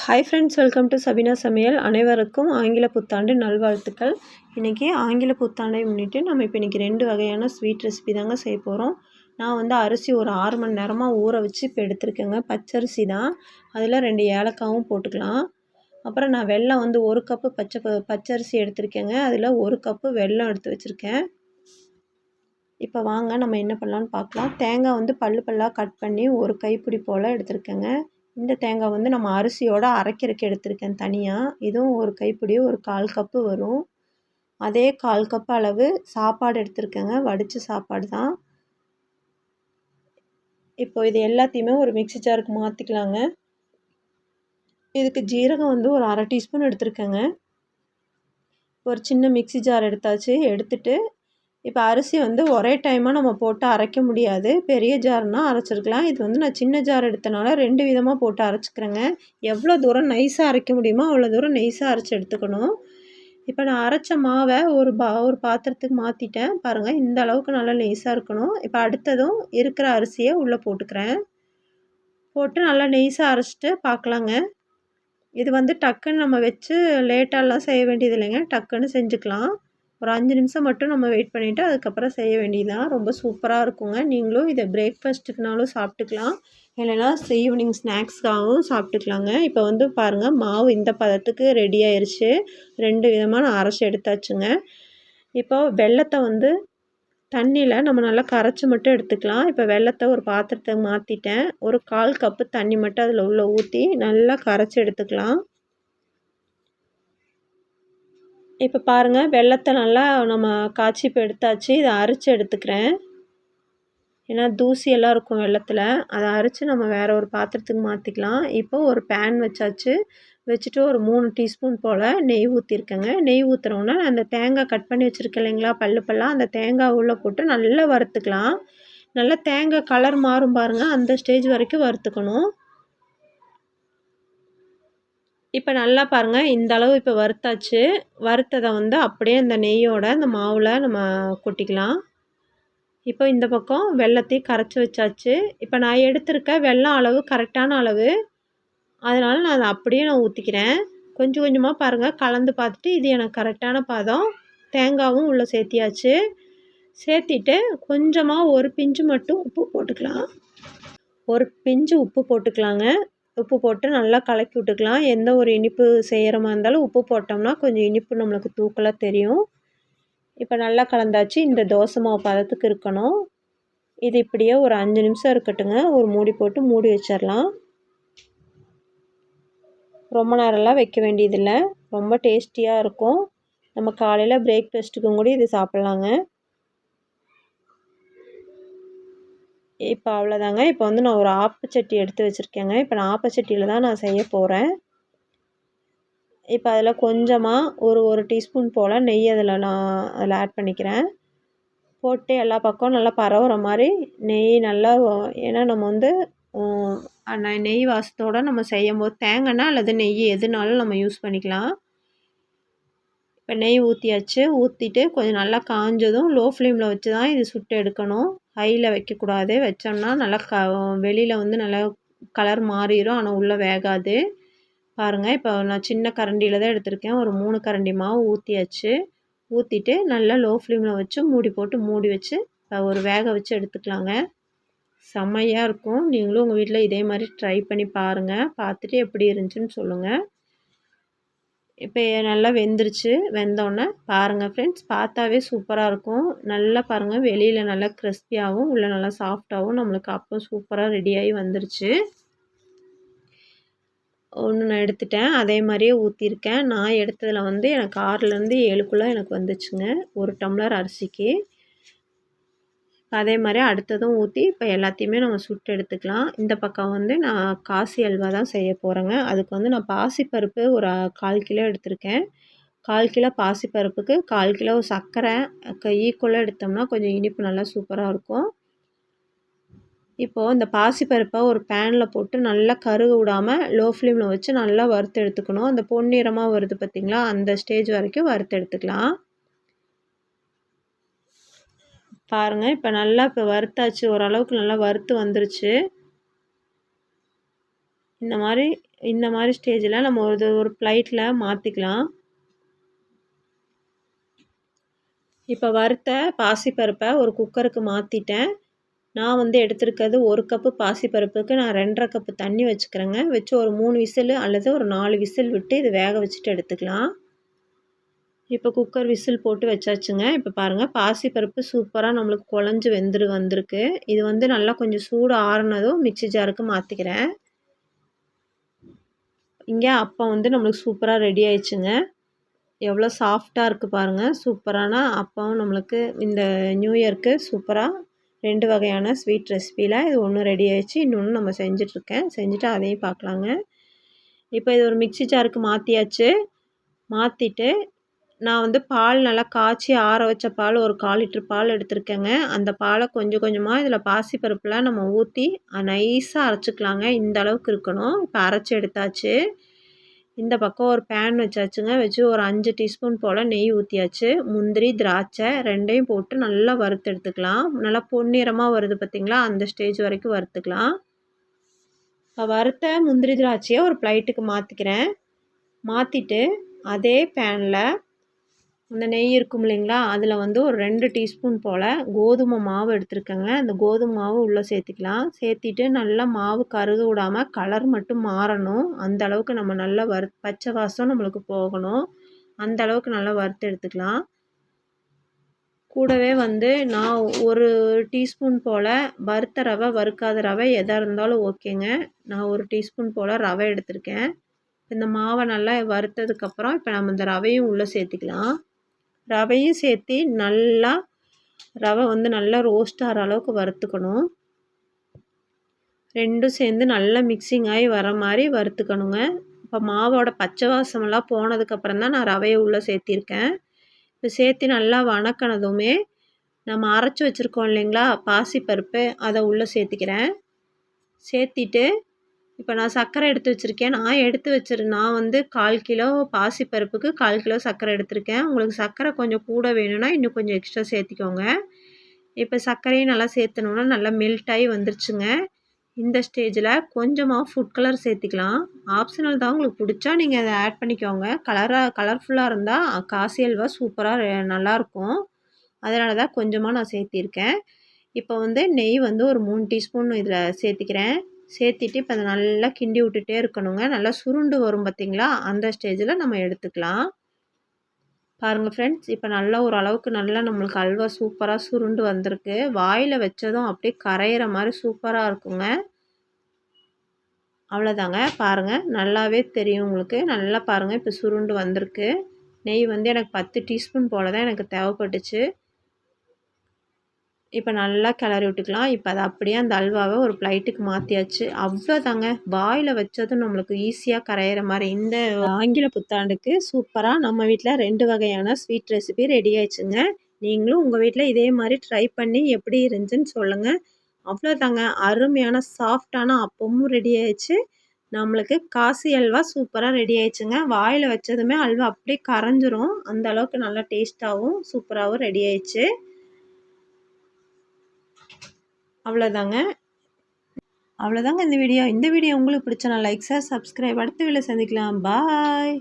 Hi friends, welcome to Sabina சமையல். அனைவருக்கும் ஆங்கில புத்தாண்டு நல்வாழ்த்துக்கள். இன்றைக்கி ஆங்கில புத்தாண்டை முன்னிட்டு நம்ம இப்போ இன்றைக்கி 2 வகையான ஸ்வீட் ரெசிபி தாங்க செய்ய போகிறோம். நான் வந்து அரிசி ஒரு 6 மணி நேரமாக ஊற வச்சு இப்போ எடுத்துருக்கேங்க. பச்சரிசி தான், அதில் 2 ஏலக்காவும் போட்டுக்கலாம். அப்புறம் நான் வெல்லம் வந்து 1 கப்பு பச்சரிசி எடுத்திருக்கேங்க. அதில் 1 கப்பு வெல்லம் எடுத்து வச்சுருக்கேன். இப்போ வாங்க நம்ம என்ன பண்ணலான்னு பார்க்கலாம். தேங்காய் வந்து பல்லாக கட் பண்ணி ஒரு கைப்பிடி போல் எடுத்திருக்கேங்க. இந்த தேங்காய் வந்து நம்ம அரிசியோடு அரைக்கிறதுக்கு எடுத்திருக்கேன் தனியாக. இதுவும் ஒரு கைப்பிடி, ஒரு 1/4 கப்பு வரும். அதே 1/4 கப்பு அளவு சாப்பாடு எடுத்திருக்கேங்க, வடித்த சாப்பாடு தான். இப்போ இது எல்லாத்தையுமே ஒரு மிக்ஸி ஜாருக்கு மாற்றிக்கலாங்க. இதுக்கு ஜீரகம் வந்து ஒரு 1/2 டீஸ்பூன் எடுத்திருக்கேங்க. ஒரு சின்ன மிக்ஸி ஜார் எடுத்தாச்சு. எடுத்துகிட்டு இப்போ அரிசி வந்து ஒரே டைமாக நம்ம போட்டு அரைக்க முடியாது. பெரிய ஜார்னால் அரைச்சிருக்கலாம். இது வந்து நான் சின்ன ஜார் எடுத்தனால 2 விதமாக போட்டு அரைச்சிக்கிறேங்க. எவ்வளோ தூரம் நைஸாக அரைக்க முடியுமோ அவ்வளோ தூரம் நைஸாக அரைச்சி எடுத்துக்கணும். இப்போ நான் அரைச்ச மாவை ஒரு பாத்திரத்துக்கு மாற்றிட்டேன். பாருங்கள், இந்த அளவுக்கு நல்லா நைஸாக இருக்கணும். இப்போ அடுத்ததும் இருக்கிற அரிசியை உள்ளே போட்டுக்கிறேன். போட்டு நல்லா நைஸாக அரைச்சிட்டு பார்க்கலாங்க. இது வந்து டக்குன்னு நம்ம வச்சு லேட்டாலாம் செய்ய வேண்டியது இல்லைங்க. டக்குன்னு செஞ்சுக்கலாம். ஒரு 5 நிமிஷம் மட்டும் நம்ம வெயிட் பண்ணிவிட்டு அதுக்கப்புறம் செய்ய வேண்டியதுதான். ரொம்ப சூப்பராக இருக்குங்க. நீங்களும் இதை பிரேக்ஃபாஸ்ட்டுக்குனாலும் சாப்பிட்டுக்கலாம், இல்லைனா ஈவினிங் ஸ்நாக்ஸ்க்காகவும் சாப்பிட்டுக்கலாங்க. இப்போ வந்து பாருங்கள், மாவு இந்த பதத்துக்கு ரெடி ஆயிடுச்சு. 2 விதமாக நான் அரைச்சி எடுத்தாச்சுங்க. இப்போ வெல்லத்தை வந்து தண்ணியில் நம்ம நல்லா கரைச்சி மட்டும் எடுத்துக்கலாம். இப்போ வெல்லத்தை ஒரு பாத்திரத்தை மாற்றிட்டேன். ஒரு 1/4 கப்பு தண்ணி மட்டும் அதில் உள்ளே ஊற்றி நல்லா கரைச்சி எடுத்துக்கலாம். இப்போ பாருங்கள், வெல்லத்தை நல்லா நம்ம காய்ச்சி இப்போ எடுத்தாச்சு. இதை அரைச்சி எடுத்துக்கிறேன். ஏன்னா தூசியெல்லாம் இருக்கும் வெல்லத்தில். அதை அரைச்சி நம்ம வேறு ஒரு பாத்திரத்துக்கு மாற்றிக்கலாம். இப்போ ஒரு பேன் வச்சாச்சு. வச்சுட்டு ஒரு 3 டீஸ்பூன் போல் நெய் ஊற்றிருக்கேங்க. நெய் ஊற்றுறோன்னா அந்த தேங்காய் கட் பண்ணி வச்சுருக்கேன் இல்லைங்களா, பல்லாக அந்த தேங்காய் உள்ளே போட்டு நல்லா வறுத்துக்கலாம். நல்லா தேங்காய் கலர் மாறும் பாருங்கள், அந்த ஸ்டேஜ் வரைக்கும் வறுத்துக்கணும். இப்போ நல்லா பாருங்கள், இந்த அளவு இப்போ வறுத்தாச்சு. வறுத்ததை வந்து அப்படியே இந்த நெய்யோட இந்த மாவில் நம்ம கொட்டிக்கலாம். இப்போ இந்த பக்கம் வெல்லத்தையும் கரைச்சி வச்சாச்சு. இப்போ நான் எடுத்திருக்க வெல்லம் அளவு கரெக்டான அளவு, அதனால் நான் அதை அப்படியே ஊற்றிக்கிறேன். கொஞ்சம் கொஞ்சமாக பாருங்கள், கலந்து பார்த்துட்டு இது எனக்கு கரெக்டான பாதம். தேங்காயும் உள்ளே சேர்த்தியாச்சு. சேர்த்திட்டு கொஞ்சமாக ஒரு பிஞ்சு மட்டும் உப்பு போட்டுக்கலாம். ஒரு பிஞ்சு உப்பு போட்டுக்கலாங்க. உப்பு போட்டு நல்லா கலக்கி விட்டுக்கலாம். எந்த ஒரு இனிப்பு செய்கிற மாதிரி இருந்தாலும் உப்பு போட்டோம்னா கொஞ்சம் இனிப்பு நம்மளுக்கு தூக்கலாக தெரியும். இப்போ நல்லா கலந்தாச்சு. இந்த தோசை மாவு பதத்துக்கு இருக்கணும். இது இப்படியே ஒரு 5 நிமிஷம் இருக்கட்டுங்க. ஒரு மூடி போட்டு மூடி வச்சிடலாம். ரொம்ப நேரம்லாம் வைக்க வேண்டியதில்லை. ரொம்ப டேஸ்டியாக இருக்கும். நம்ம காலையில் பிரேக்ஃபாஸ்ட்டுக்கும் கூட இது சாப்பிட்லாங்க. இப்போ அவ்வளோதாங்க. இப்போ வந்து நான் ஒரு ஆப்பச்சட்டி எடுத்து வச்சுருக்கேங்க. இப்போ நான் ஆப்பச்சட்டியில் தான் நான் செய்ய போகிறேன். இப்போ அதில் கொஞ்சமாக ஒரு டீஸ்பூன் போல் நெய் அதில் ஆட் பண்ணிக்கிறேன். போட்டு எல்லா பக்கம் நல்லா பரவுற மாதிரி நெய் நல்லா, ஏன்னா நம்ம வந்து நெய் வாசத்தோடு நம்ம செய்யும்போது தேங்காய் அல்லது நெய் எதுனாலும் நம்ம யூஸ் பண்ணிக்கலாம். இப்போ நெய் ஊற்றியாச்சு. ஊற்றிட்டு கொஞ்சம் நல்லா காஞ்சதும் லோ ஃப்ளேமில் வச்சு தான் இது சுட்டு எடுக்கணும். ஹையில் வைக்கக்கூடாது. வச்சோம்னா நல்லா வெளியில் வந்து நல்லா கலர் மாறிடும், ஆனால் உள்ளே வேகாது. பாருங்கள், இப்போ நான் சின்ன கரண்டியில் தான் எடுத்திருக்கேன். ஒரு 3 கரண்டி மாவு ஊற்றியாச்சு. ஊற்றிட்டு நல்லா லோ ஃப்ளேமில் வச்சு மூடி போட்டு மூடி வச்சு ஒரு வேக வச்சு எடுத்துக்கலாங்க. செம்மையாக இருக்கும். நீங்களும் உங்கள் வீட்டில் இதே மாதிரி ட்ரை பண்ணி பாருங்கள். பார்த்துட்டு எப்படி இருந்துச்சுன்னு சொல்லுங்கள். இப்போ நல்லா வெந்துருச்சு. வெந்தோடனே பாருங்கள் ஃப்ரெண்ட்ஸ், பார்த்தாவே சூப்பராக இருக்கும். நல்லா பாருங்கள், வெளியில் நல்லா கிறிஸ்பியாகவும் உள்ளே நல்லா சாஃப்டாகவும் நம்மளுக்கு அப்போ சூப்பராக ரெடியாகி வந்துருச்சு. ஒன்று நான் எடுத்துட்டேன். அதே மாதிரியே ஊற்றிருக்கேன். நான் எடுத்ததில் வந்து எனக்கு 6லேருந்து 7க்குள்ளே எனக்கு வந்துச்சுங்க, ஒரு டம்ளர் அரிசிக்கு. அதே மாதிரி அடுத்ததும் ஊற்றி இப்போ எல்லாத்தையுமே நம்ம சுட்டு எடுத்துக்கலாம். இந்த பக்கம் வந்து நான் காசி அல்வா தான் செய்ய போகிறேங்க. அதுக்கு வந்து நான் பாசிப்பருப்பு ஒரு 1/4 கிலோ எடுத்திருக்கேன். 1/4 கிலோ பாசிப்பருப்புக்கு 1/4 கிலோ சர்க்கரை ஈக்குவலாக எடுத்தோம்னா கொஞ்சம் இனிப்பு நல்லா சூப்பராக இருக்கும். இப்போது இந்த பாசிப்பருப்பை ஒரு பேனில் போட்டு நல்லா கருக விடாமல் லோ ஃப்ளேமில் வச்சு நல்லா வறுத்து எடுத்துக்கணும். அந்த பொன்னிறமாக வருது பார்த்திங்களா, அந்த ஸ்டேஜ் வரைக்கும் வறுத்து எடுத்துக்கலாம். பாருங்கள், இப்போ நல்லா வறுத்தாச்சு. ஓரளவுக்கு நல்லா வறுத்து வந்துருச்சு. இந்த மாதிரி இந்த மாதிரி ஸ்டேஜில் நம்ம ஒரு பிளேட்டில் மாற்றிக்கலாம். இப்போ வறுத்த பாசிப்பருப்பை ஒரு குக்கருக்கு மாற்றிட்டேன். நான் வந்து எடுத்துருக்கிறது 1 கப்பு பாசிப்பருப்புக்கு நான் 2½ கப்பு தண்ணி வச்சுக்கிறேங்க. வச்சு ஒரு 3 விசில் அல்லது ஒரு 4 விசில் விட்டு இது வேக வச்சுட்டு எடுத்துக்கலாம். இப்போ குக்கர் விசில் போட்டு வச்சாச்சுங்க. இப்போ பாருங்கள் பாசிப்பருப்பு சூப்பராக நம்மளுக்கு குழஞ்சி வந்திருக்கு. இது வந்து நல்லா கொஞ்சம் சூடு ஆறுனதும் மிக்ஸி ஜாருக்கு மாற்றிக்கிறேன். இங்கே அப்பம் வந்து நம்மளுக்கு சூப்பராக ரெடி ஆயிடுச்சுங்க. எவ்வளோ சாஃப்டாக இருக்குது பாருங்கள். சூப்பரான அப்பம் நம்மளுக்கு இந்த நியூ இயர்க்கு சூப்பராக 2 வகையான ஸ்வீட் ரெசிப்பியில் இது ஒன்று ரெடி ஆயிடுச்சு. இன்னொன்று நம்ம செஞ்சிட்ருக்கேன். செஞ்சுட்டு அதையும் பார்க்கலாங்க. இப்போ இது ஒரு மிக்ஸி ஜாருக்கு மாற்றியாச்சு. மாற்றிட்டு நான் வந்து பால் நல்லா காய்ச்சி ஆற வச்ச பால் ஒரு 1/4 லிட்டர் பால் எடுத்திருக்கேங்க. அந்த பாலை கொஞ்சம் கொஞ்சமாக இதில் பாசிப்பருப்புலாம் நம்ம ஊற்றி நைஸாக அரைச்சிக்கலாங்க. இந்த அளவுக்கு இருக்கணும். இப்போ அரைச்சி எடுத்தாச்சு. இந்த பக்கம் ஒரு பேன் வச்சாச்சுங்க. வச்சு ஒரு 5 டீஸ்பூன் போல் நெய் ஊற்றியாச்சு. முந்திரி, திராட்சை 2யும் போட்டு நல்லா வறுத்து எடுத்துக்கலாம். நல்லா பொன்னிறமாக வருது பார்த்திங்களா, அந்த ஸ்டேஜ் வரைக்கும் வறுத்துக்கலாம். இப்போ வறுத்த முந்திரி திராட்சையை ஒரு பிளேட்டுக்கு மாற்றிக்கிறேன். மாற்றிட்டு அதே பேனில் அந்த நெய் இருக்கும் இல்லைங்களா, அதில் வந்து ஒரு 2 டீஸ்பூன் போல் கோதுமை மாவு எடுத்துருக்கேங்க. அந்த கோதுமை மாவு உள்ளே சேர்த்திக்கலாம். சேர்த்திட்டு நல்லா மாவு கருக விடாமல் கலர் மட்டும் மாறணும். அந்த அளவுக்கு நம்ம நல்லா பச்சை வாசம் நம்மளுக்கு போகணும். அந்த அளவுக்கு நல்லா வறுத்து எடுத்துக்கலாம். கூடவே வந்து நான் ஒரு டீஸ்பூன் போல் வறுத்த ரவை, வறுக்காத ரவை எதாக இருந்தாலும் ஓகேங்க. நான் ஒரு டீஸ்பூன் போல் ரவை எடுத்திருக்கேன். இந்த மாவை நல்லா வறுத்ததுக்கப்புறம் இப்போ நம்ம இந்த ரவையும் உள்ளே சேர்த்திக்கலாம். ரவையும் சேர்த்து நல்லா ரவை வந்து நல்லா ரோஸ்ட் ஆகிற அளவுக்கு வறுத்துக்கணும். 2ம் சேர்ந்து நல்லா மிக்சிங் ஆகி வர மாதிரி வறுத்துக்கணுங்க. இப்போ மாவோட பச்சை வாசமெல்லாம் போனதுக்கப்புறம் தான் நான் ரவையை உள்ளே சேர்த்திருக்கேன். இப்போ சேர்த்து நல்லா வணக்கினதுமே நம்ம அரைச்சி வச்சுருக்கோம் இல்லைங்களா பாசிப்பருப்பு, அதை உள்ளே சேர்த்திக்கிறேன். சேர்த்திட்டு இப்போ நான் சர்க்கரை எடுத்து வச்சுருக்கேன். நான் வந்து 1/4 கிலோ பாசிப்பருப்புக்கு 1/4 கிலோ சர்க்கரை எடுத்திருக்கேன். உங்களுக்கு சர்க்கரை கொஞ்சம் கூட வேணும்னா இன்னும் கொஞ்சம் எக்ஸ்ட்ரா சேர்த்திக்கோங்க. இப்போ சர்க்கரையும் நல்லா சேர்த்தனோன்னா நல்லா மெல்ட் ஆகி வந்துருச்சுங்க. இந்த ஸ்டேஜில் கொஞ்சமாக ஃபுட் கலர் சேர்த்திக்கலாம். ஆப்ஷனல் தான், உங்களுக்கு பிடிச்சா நீங்கள் அதை ஆட் பண்ணிக்கோங்க. கலர்ஃபுல்லாக இருந்தால் காசி அல்வா சூப்பராக நல்லாயிருக்கும். அதனால தான் கொஞ்சமாக நான் சேர்த்திருக்கேன். இப்போ வந்து நெய் வந்து ஒரு 3 டீஸ்பூன் இதில் சேர்த்திக்கிறேன். சேர்த்திட்டு இப்போ அதை நல்லா கிண்டி விட்டுட்டே இருக்கணுங்க. நல்லா சுருண்டு வரும் பார்த்திங்களா, அந்த ஸ்டேஜில் நம்ம எடுத்துக்கலாம். பாருங்கள் ஃப்ரெண்ட்ஸ், இப்போ நல்லா ஓரளவுக்கு நல்லா நம்மளுக்கு அல்வா சூப்பராக சுருண்டு வந்திருக்கு. வாயில் வச்சதும் அப்படியே கரையிற மாதிரி சூப்பராக இருக்குங்க. அவ்வளோதாங்க. பாருங்கள், நல்லாவே தெரியும் உங்களுக்கு. நல்லா பாருங்கள், இப்போ சுருண்டு வந்திருக்கு. நெய் வந்து எனக்கு 10 டீஸ்பூன் போல் தான் எனக்கு தேவைப்பட்டுச்சு. இப்போ நல்லா கிளறி விட்டுக்கலாம். இப்போ அதை அப்படியே அந்த அல்வாவை ஒரு பிளேட்டுக்கு மாற்றியாச்சு. அவ்வளோதாங்க, வாயில் வச்சதும் நம்மளுக்கு ஈஸியாக கரையிற மாதிரி. இந்த ஆங்கில புத்தாண்டுக்கு சூப்பராக நம்ம வீட்டில் 2 வகையான ஸ்வீட் ரெசிபி ரெடி ஆயிடுச்சுங்க. நீங்களும் உங்கள் வீட்டில் இதே மாதிரி ட்ரை பண்ணி எப்படி இருந்துச்சுன்னு சொல்லுங்கள். அவ்வளோதாங்க, அருமையான சாஃப்டான அப்பமும் ரெடி ஆயிடுச்சு. நம்மளுக்கு காசி அல்வா சூப்பராக ரெடி ஆயிடுச்சுங்க. வாயில் வச்சதுமே அல்வா அப்படியே கரைஞ்சிரும். அந்த அளவுக்கு நல்லா டேஸ்ட்டாகவும் சூப்பராகவும் ரெடி ஆயிடுச்சு. அவ்வளோதாங்க இந்த வீடியோ. இந்த வீடியோ உங்களுக்கு பிடிச்சா லைக், ஷேர், சப்ஸ்கிரைப். அடுத்த வீடியோவில் சந்திக்கலாம். பாய்.